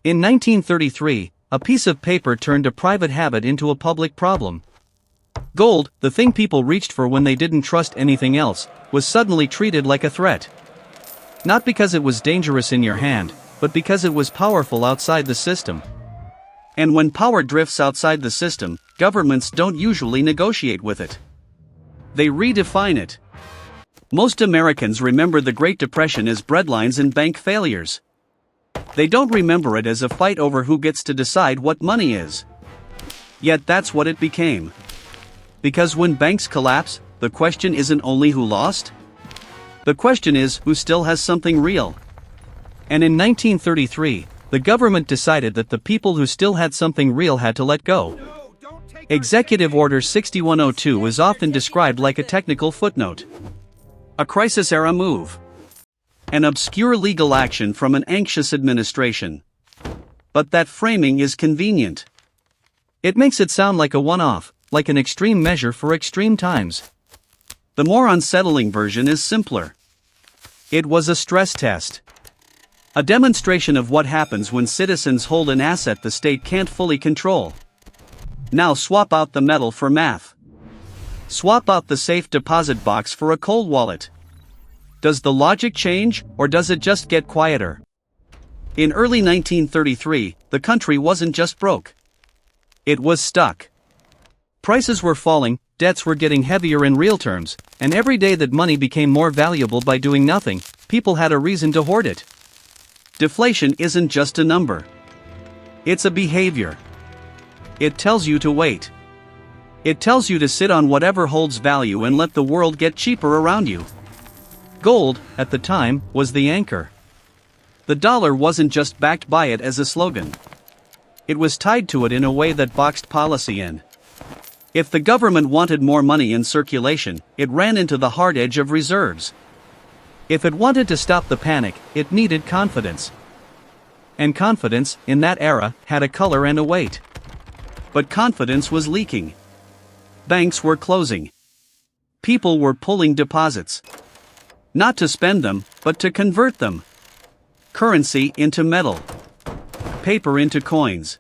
In 1933, a piece of paper turned a private habit into a public problem. Gold, the thing people reached for when they didn't trust anything else, was suddenly treated like a threat. Not because it was dangerous in your hand, but because it was powerful outside the system. And when power drifts outside the system, governments don't usually negotiate with it. They redefine it. Most Americans remember the Great Depression as breadlines and bank failures. They don't remember it as a fight over who gets to decide what money is. Yet that's what it became. Because when banks collapse, the question isn't only who lost. The question is who still has something real. And in 1933, the government decided that the people who still had something real had to let go. Executive Order 6102 is often described like a technical footnote. A crisis-era move. An obscure legal action from an anxious administration. But that framing is convenient. It makes it sound like a one-off, like an extreme measure for extreme times. The more unsettling version is simpler. It was a stress test. A demonstration of what happens when citizens hold an asset the state can't fully control. Now swap out the metal for math. Swap out the safe deposit box for a cold wallet. Does the logic change, or does it just get quieter? In early 1933, the country wasn't just broke. It was stuck. Prices were falling, debts were getting heavier in real terms, and every day that money became more valuable by doing nothing, people had a reason to hoard it. Deflation isn't just a number. It's a behavior. It tells you to wait. It tells you to sit on whatever holds value and let the world get cheaper around you. Gold, at the time, was the anchor. The dollar wasn't just backed by it as a slogan. It was tied to it in a way that boxed policy in. If the government wanted more money in circulation, it ran into the hard edge of reserves. If it wanted to stop the panic, it needed confidence. And confidence, in that era, had a color and a weight. But confidence was leaking. Banks were closing. People were pulling deposits. Not to spend them, but to convert them. Currency into metal. Paper into coins.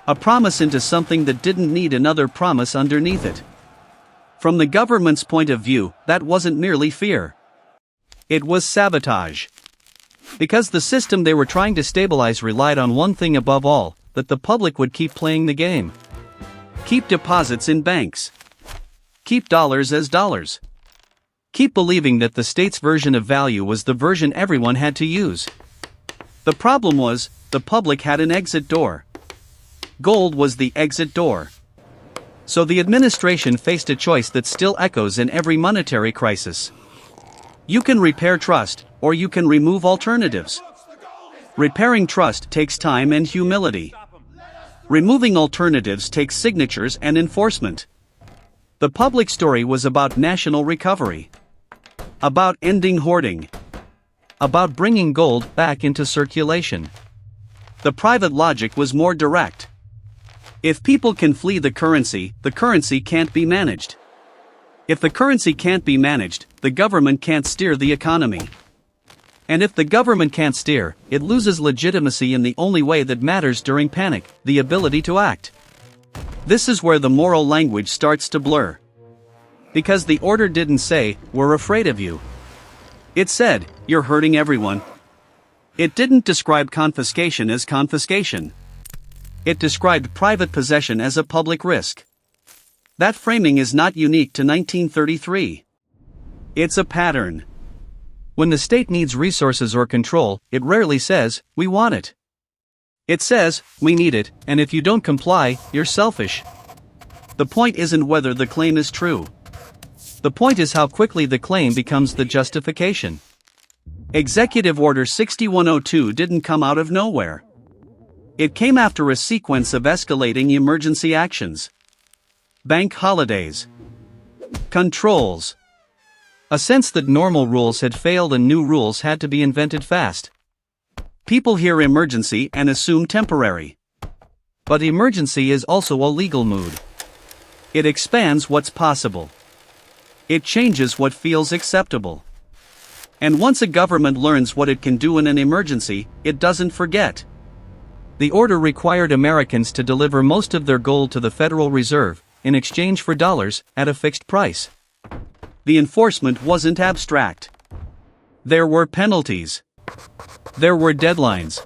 A promise into something that didn't need another promise underneath it. From the government's point of view, that wasn't merely fear. It was sabotage. Because the system they were trying to stabilize relied on one thing above all, that the public would keep playing the game. Keep deposits in banks. Keep dollars as dollars. Keep believing that the state's version of value was the version everyone had to use. The problem was, the public had an exit door. Gold was the exit door. So the administration faced a choice that still echoes in every monetary crisis. You can repair trust, or you can remove alternatives. Repairing trust takes time and humility. Removing alternatives takes signatures and enforcement. The public story was about national recovery. About ending hoarding. About bringing gold back into circulation. The private logic was more direct. If people can flee the currency can't be managed. If the currency can't be managed, the government can't steer the economy. And if the government can't steer, it loses legitimacy in the only way that matters during panic, the ability to act. This is where the moral language starts to blur. Because the order didn't say, "We're afraid of you." It said, "You're hurting everyone." It didn't describe confiscation as confiscation. It described private possession as a public risk. That framing is not unique to 1933. It's a pattern. When the state needs resources or control, it rarely says, "We want it." It says, "We need it, and if you don't comply, you're selfish." The point isn't whether the claim is true. The point is how quickly the claim becomes the justification. Executive Order 6102 didn't come out of nowhere. It came after a sequence of escalating emergency actions. Bank holidays. Controls. A sense that normal rules had failed and new rules had to be invented fast. People hear emergency and assume temporary. But emergency is also a legal mood. It expands what's possible. It changes what feels acceptable. And once a government learns what it can do in an emergency, it doesn't forget. The order required Americans to deliver most of their gold to the Federal Reserve, in exchange for dollars, at a fixed price. The enforcement wasn't abstract. There were penalties. There were deadlines.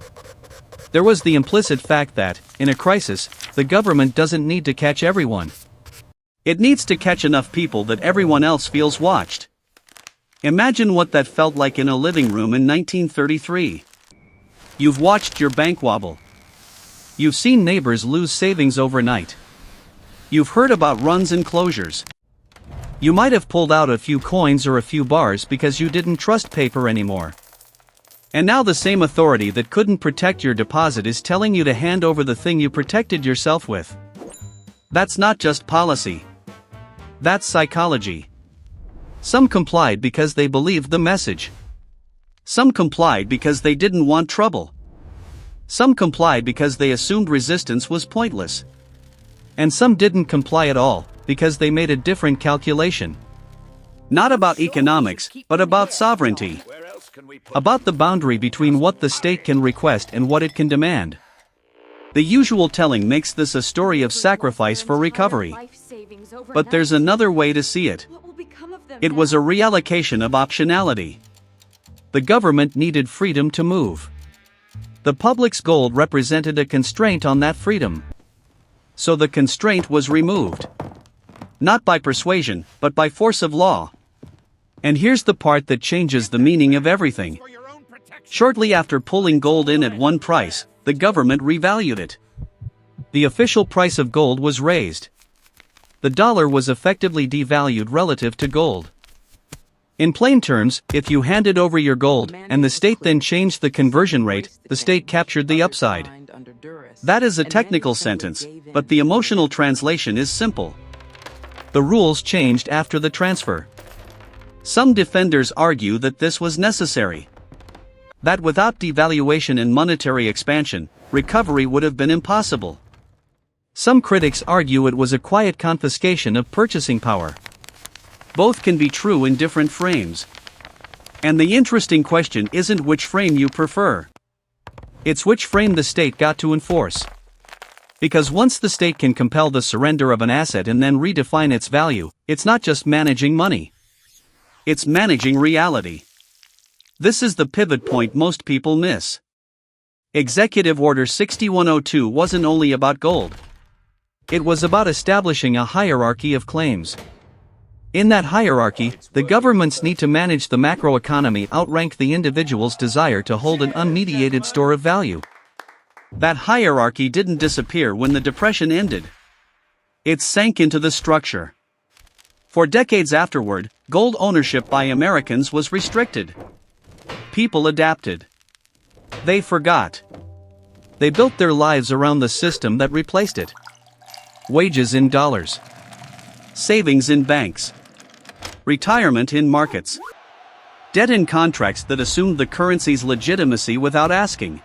There was the implicit fact that, in a crisis, the government doesn't need to catch everyone. It needs to catch enough people that everyone else feels watched. Imagine what that felt like in a living room in 1933. You've watched your bank wobble. You've seen neighbors lose savings overnight. You've heard about runs and closures. You might have pulled out a few coins or a few bars because you didn't trust paper anymore. And now the same authority that couldn't protect your deposit is telling you to hand over the thing you protected yourself with. That's not just policy. That's psychology. Some complied because they believed the message. Some complied because they didn't want trouble. Some complied because they assumed resistance was pointless. And some didn't comply at all, because they made a different calculation. Not about economics, but about sovereignty. About the boundary between what the state can request and what it can demand. The usual telling makes this a story of sacrifice for recovery. But there's another way to see it. It was a reallocation of optionality. The government needed freedom to move. The public's gold represented a constraint on that freedom. So the constraint was removed. Not by persuasion, but by force of law. And here's the part that changes the meaning of everything. Shortly after pulling gold in at one price, the government revalued it. The official price of gold was raised. The dollar was effectively devalued relative to gold. In plain terms, if you handed over your gold, and the state then changed the conversion rate, the state captured the upside. That is a technical sentence, but the emotional translation is simple. The rules changed after the transfer. Some defenders argue that this was necessary. That without devaluation and monetary expansion, recovery would have been impossible. Some critics argue it was a quiet confiscation of purchasing power. Both can be true in different frames. And the interesting question isn't which frame you prefer. It's which frame the state got to enforce. Because once the state can compel the surrender of an asset and then redefine its value, it's not just managing money. It's managing reality. This is the pivot point most people miss. Executive Order 6102 wasn't only about gold. It was about establishing a hierarchy of claims. In that hierarchy, the government's need to manage the macroeconomy outranked the individual's desire to hold an unmediated store of value. That hierarchy didn't disappear when the Depression ended. It sank into the structure. For decades afterward, gold ownership by Americans was restricted. People adapted. They forgot. They built their lives around the system that replaced it. Wages in dollars. Savings in banks. Retirement in markets. Debt in contracts that assumed the currency's legitimacy without asking.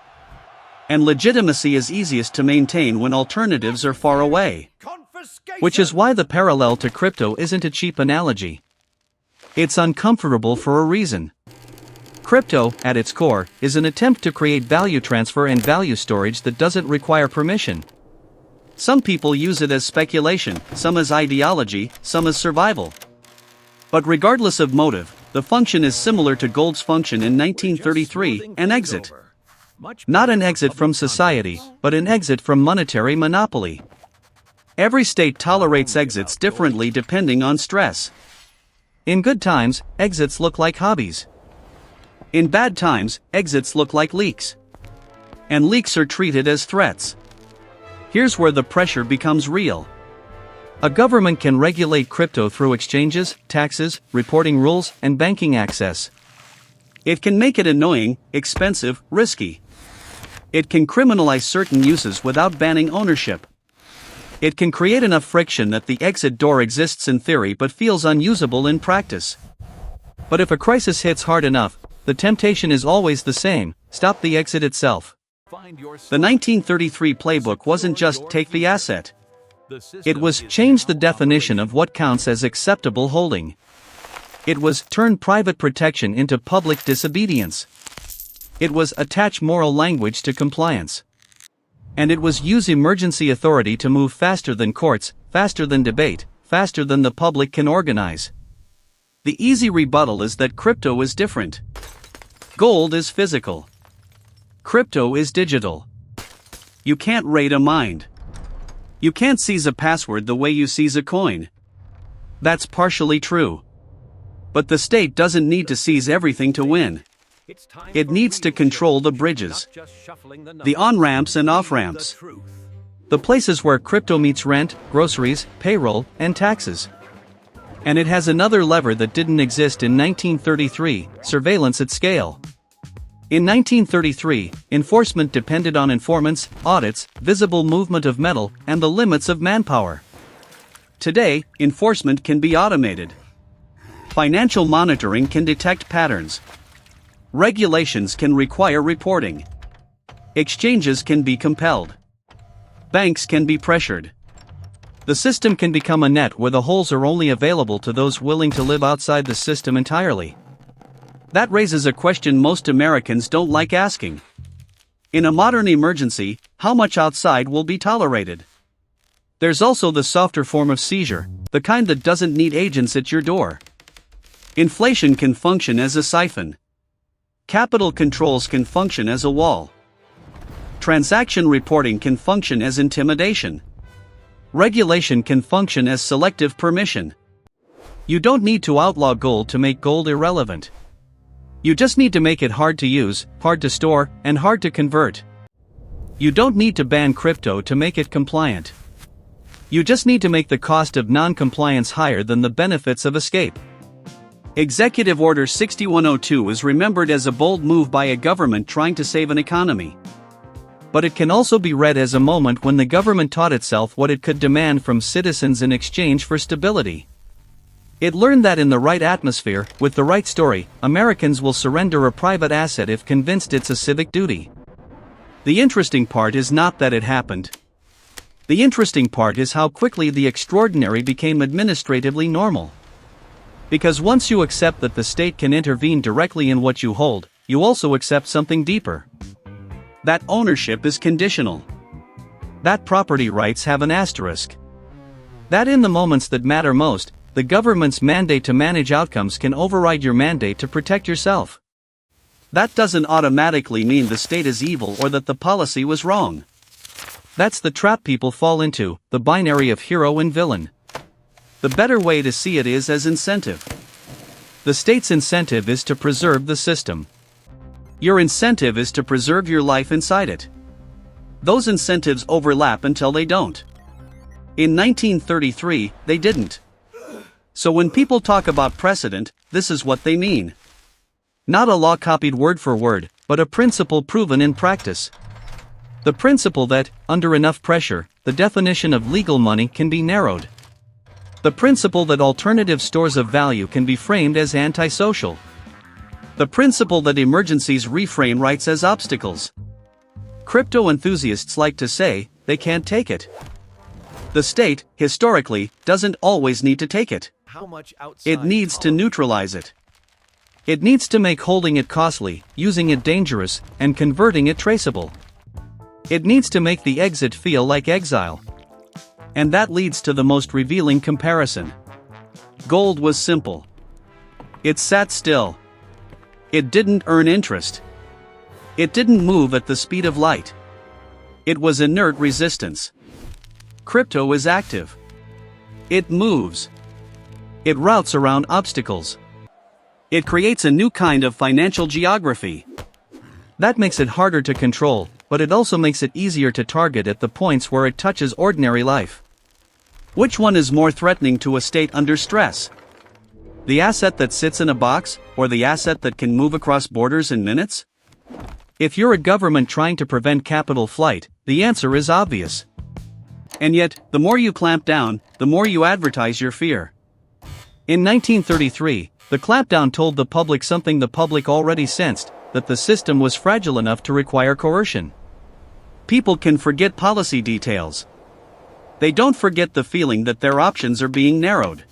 And legitimacy is easiest to maintain when alternatives are far away. Which is why the parallel to crypto isn't a cheap analogy. It's uncomfortable for a reason. Crypto, at its core, is an attempt to create value transfer and value storage that doesn't require permission. Some people use it as speculation, some as ideology, some as survival. But regardless of motive, the function is similar to gold's function in 1933, an exit. Not an exit from society, but an exit from monetary monopoly. Every state tolerates exits differently depending on stress. In good times, exits look like hobbies. In bad times, exits look like leaks. And leaks are treated as threats. Here's where the pressure becomes real. A government can regulate crypto through exchanges, taxes, reporting rules, and banking access. It can make it annoying, expensive, risky. It can criminalize certain uses without banning ownership. It can create enough friction that the exit door exists in theory but feels unusable in practice. But if a crisis hits hard enough, the temptation is always the same: stop the exit itself. The 1933 playbook wasn't just take the asset. It was change the definition of what counts as acceptable holding. It was turn private protection into public disobedience. It was attach moral language to compliance. And it was use emergency authority to move faster than courts, faster than debate, faster than the public can organize. The easy rebuttal is that crypto is different. Gold is physical. Crypto is digital. You can't raid a mind. You can't seize a password the way you seize a coin. That's partially true. But the state doesn't need to seize everything to win. It needs to control the bridges, the on-ramps and off-ramps, the places where crypto meets rent, groceries, payroll, and taxes. And it has another lever that didn't exist in 1933, surveillance at scale. In 1933, enforcement depended on informants, audits, visible movement of metal, and the limits of manpower. Today, enforcement can be automated. Financial monitoring can detect patterns. Regulations can require reporting. Exchanges can be compelled. Banks can be pressured. The system can become a net where the holes are only available to those willing to live outside the system entirely. That raises a question most Americans don't like asking. In a modern emergency, how much outside will be tolerated? There's also the softer form of seizure, the kind that doesn't need agents at your door. Inflation can function as a siphon. Capital controls can function as a wall. Transaction reporting can function as intimidation. Regulation can function as selective permission. You don't need to outlaw gold to make gold irrelevant. You just need to make it hard to use, hard to store, and hard to convert. You don't need to ban crypto to make it compliant. You just need to make the cost of non-compliance higher than the benefits of escape. Executive Order 6102 is remembered as a bold move by a government trying to save an economy. But it can also be read as a moment when the government taught itself what it could demand from citizens in exchange for stability. It learned that in the right atmosphere, with the right story, Americans will surrender a private asset if convinced it's a civic duty. The interesting part is not that it happened. The interesting part is how quickly the extraordinary became administratively normal. Because once you accept that the state can intervene directly in what you hold, you also accept something deeper. That ownership is conditional. That property rights have an asterisk. That in the moments that matter most, the government's mandate to manage outcomes can override your mandate to protect yourself. That doesn't automatically mean the state is evil or that the policy was wrong. That's the trap people fall into, the binary of hero and villain. The better way to see it is as incentive. The state's incentive is to preserve the system. Your incentive is to preserve your life inside it. Those incentives overlap until they don't. In 1933, they didn't. So when people talk about precedent, this is what they mean. Not a law copied word for word, but a principle proven in practice. The principle that, under enough pressure, the definition of legal money can be narrowed. The principle that alternative stores of value can be framed as antisocial. The principle that emergencies reframe rights as obstacles. Crypto enthusiasts like to say, they can't take it. The state, historically, doesn't always need to take it. It needs to neutralize it. It needs to make holding it costly, using it dangerous, and converting it traceable. It needs to make the exit feel like exile. And that leads to the most revealing comparison. Gold was simple. It sat still. It didn't earn interest. It didn't move at the speed of light. It was inert resistance. Crypto is active. It moves. It routes around obstacles. It creates a new kind of financial geography. That makes it harder to control, but it also makes it easier to target at the points where it touches ordinary life. Which one is more threatening to a state under stress? The asset that sits in a box, or the asset that can move across borders in minutes? If you're a government trying to prevent capital flight, the answer is obvious. And yet, the more you clamp down, the more you advertise your fear. In 1933, the clampdown told the public something the public already sensed, that the system was fragile enough to require coercion. People can forget policy details. They don't forget the feeling that their options are being narrowed.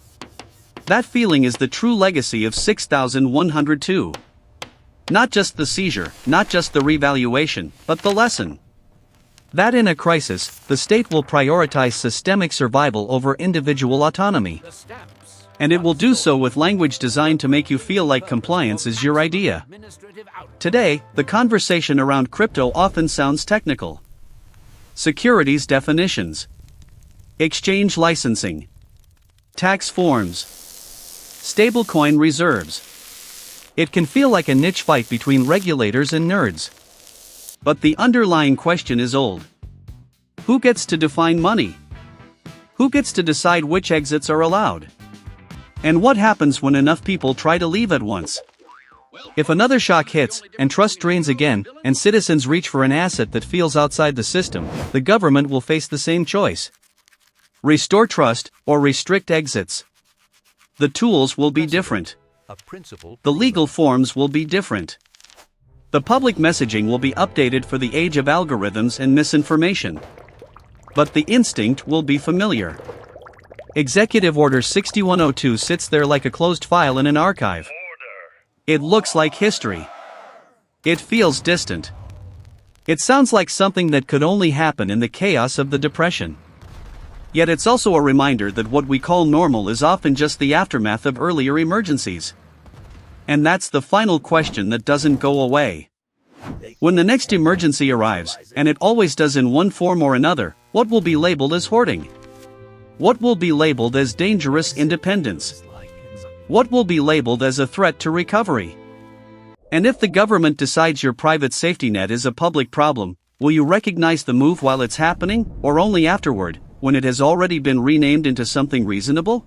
That feeling is the true legacy of 6102. Not just the seizure, not just the revaluation, but the lesson. That in a crisis, the state will prioritize systemic survival over individual autonomy. And it will do so with language designed to make you feel like compliance is your idea. Today, the conversation around crypto often sounds technical. Securities definitions, exchange licensing, tax forms, stablecoin reserves. It can feel like a niche fight between regulators and nerds. But the underlying question is old. Who gets to define money? Who gets to decide which exits are allowed? And what happens when enough people try to leave at once? If another shock hits, and trust drains again, and citizens reach for an asset that feels outside the system, the government will face the same choice. Restore trust, or restrict exits. The tools will be different. The legal forms will be different. The public messaging will be updated for the age of algorithms and misinformation. But the instinct will be familiar. Executive Order 6102 sits there like a closed file in an archive. It looks like history. It feels distant. It sounds like something that could only happen in the chaos of the Depression. Yet it's also a reminder that what we call normal is often just the aftermath of earlier emergencies. And that's the final question that doesn't go away. When the next emergency arrives, and it always does in one form or another, what will be labeled as hoarding? What will be labeled as dangerous independence? What will be labeled as a threat to recovery? And if the government decides your private safety net is a public problem, will you recognize the move while it's happening, or only afterward, when it has already been renamed into something reasonable?